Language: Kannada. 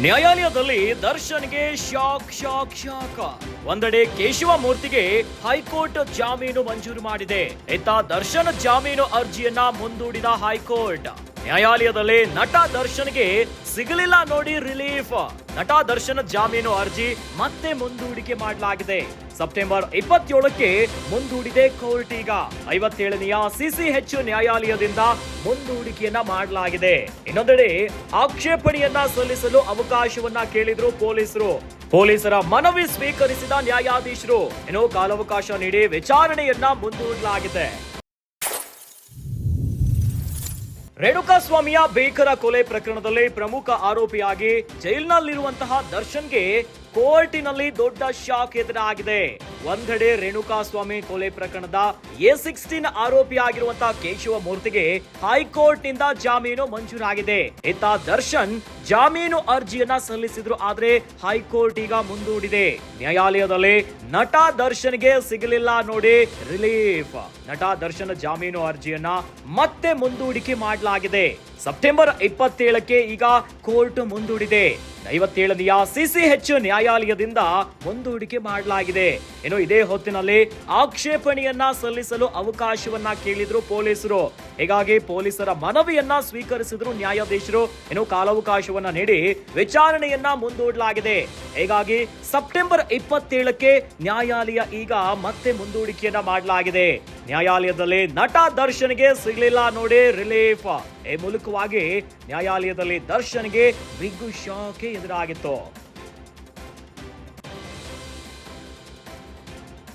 ನ್ಯಾಯಾಲಯದಲ್ಲಿ ದರ್ಶನ್ಗೆ ಶಾಕ್. ಒಂದೆಡೆ ಕೇಶವ ಮೂರ್ತಿಗೆ ಹೈಕೋರ್ಟ್ ಜಾಮೀನು ಮಂಜೂರು ಮಾಡಿದೆ. ಇತ್ತ ದರ್ಶನ್ ಜಾಮೀನು ಅರ್ಜಿಯನ್ನ ಮುಂದೂಡಿದ ಹೈಕೋರ್ಟ್. ನ್ಯಾಯಾಲಯದಲ್ಲಿ ನಟ ದರ್ಶನ್ಗೆ ಸಿಗಲಿಲ್ಲ ನೋಡಿ ರಿಲೀಫ್. ನಟ ದರ್ಶನ್ ಜಾಮೀನು ಅರ್ಜಿ ಮತ್ತೆ ಮುಂದೂಡಿಕೆ ಮಾಡಲಾಗಿದೆ. ಸೆಪ್ಟೆಂಬರ್ 27ಕ್ಕೆ ಮುಂದೂಡಿದೆ ಕೋರ್ಟ್. ಈಗ 57ನೆಯ ಸಿಸಿಎಚ್ ನ್ಯಾಯಾಲಯದಿಂದ ಮುಂದೂಡಿಕೆಯನ್ನ ಮಾಡಲಾಗಿದೆ. ಇನ್ನೊಂದೆಡೆ ಆಕ್ಷೇಪಣೆಯನ್ನ ಸಲ್ಲಿಸಲು ಅವಕಾಶವನ್ನ ಕೇಳಿದ್ರು ಪೊಲೀಸರು. ಪೊಲೀಸರ ಮನವಿ ಸ್ವೀಕರಿಸಿದ ನ್ಯಾಯಾಧೀಶರು ಇನ್ನು ಕಾಲಾವಕಾಶ ನೀಡಿ ವಿಚಾರಣೆಯನ್ನ ಮುಂದೂಡಲಾಗಿದೆ. ರೇಣುಕಾಸ್ವಾಮಿಯ ಭೀಕರ ಕೊಲೆ ಪ್ರಕರಣದಲ್ಲಿ ಪ್ರಮುಖ ಆರೋಪಿಯಾಗಿ ಜೈಲಿನಲ್ಲಿರುವಂತಹ ದರ್ಶನ್ಗೆ ಕೋರ್ಟಿನಲ್ಲಿ ದೊಡ್ಡ ಶಾಕ್ ಎದುರಾಗಿದೆ. ಒಂದೆಡೆ ರೇಣುಕಾಸ್ವಾಮಿ ಕೊಲೆ ಪ್ರಕರಣದ A16 ಆರೋಪಿಯಾಗಿರುವಂತಹ ಕೇಶವ ಮೂರ್ತಿಗೆ ಹೈಕೋರ್ಟ್ ನಿಂದ ಜಾಮೀನು ಮಂಜೂರಾಗಿದೆ. ಇತ್ತ ದರ್ಶನ್ ಜಾಮೀನು ಅರ್ಜಿಯನ್ನ ಸಲ್ಲಿಸಿದ್ರು, ಆದ್ರೆ ಹೈಕೋರ್ಟ್ ಈಗ ಮುಂದೂಡಿದೆ. ನ್ಯಾಯಾಲಯದಲ್ಲಿ ನಟ ದರ್ಶನ್ಗೆ ಸಿಗಲಿಲ್ಲ ನೋಡಿ ರಿಲೀಫ್. ನಟ ದರ್ಶನ್ ಜಾಮೀನು ಅರ್ಜಿಯನ್ನ ಮತ್ತೆ ಮುಂದೂಡಿಕೆ ಮಾಡಲಾಗಿದೆ. ಸೆಪ್ಟೆಂಬರ್ 27ಕ್ಕೆ ಈಗ ಕೋರ್ಟ್ ಮುಂದೂಡಿದೆ. 57ನೆಯ ಸಿಸಿಎಚ್ ನ್ಯಾಯಾಲಯದಿಂದ ಮುಂದೂಡಿಕೆ ಮಾಡಲಾಗಿದೆ. ಇನ್ನು ಇದೇ ಹೊತ್ತಿನಲ್ಲಿ ಆಕ್ಷೇಪಣೆಯನ್ನ ಸಲ್ಲಿಸಲು ಅವಕಾಶವನ್ನ ಕೇಳಿದ್ರು ಪೊಲೀಸರು. ಹೀಗಾಗಿ ಪೊಲೀಸರ ಮನವಿಯನ್ನ ಸ್ವೀಕರಿಸಿದ್ರು ನ್ಯಾಯಾಧೀಶರು. ಇನ್ನು ಕಾಲಾವಕಾಶವನ್ನ ನೀಡಿ ವಿಚಾರಣೆಯನ್ನ ಮುಂದೂಡಲಾಗಿದೆ. ಹೀಗಾಗಿ ಸೆಪ್ಟೆಂಬರ್ 27ಕ್ಕೆ ನ್ಯಾಯಾಲಯ ಈಗ ಮತ್ತೆ ಮುಂದೂಡಿಕೆಯನ್ನ ಮಾಡಲಾಗಿದೆ. ನ್ಯಾಯಾಲಯದಲ್ಲಿ ನಟ ದರ್ಶನ್ಗೆ ಸಿಗಲಿಲ್ಲ ನೋಡಿ ರಿಲೀಫ್. ಈ ಮೂಲಕವಾಗಿ ನ್ಯಾಯಾಲಯದಲ್ಲಿ ದರ್ಶನ್ಗೆ ಬಿಗ್ ಶಾಕ್ ಎದುರಾಗಿತ್ತು.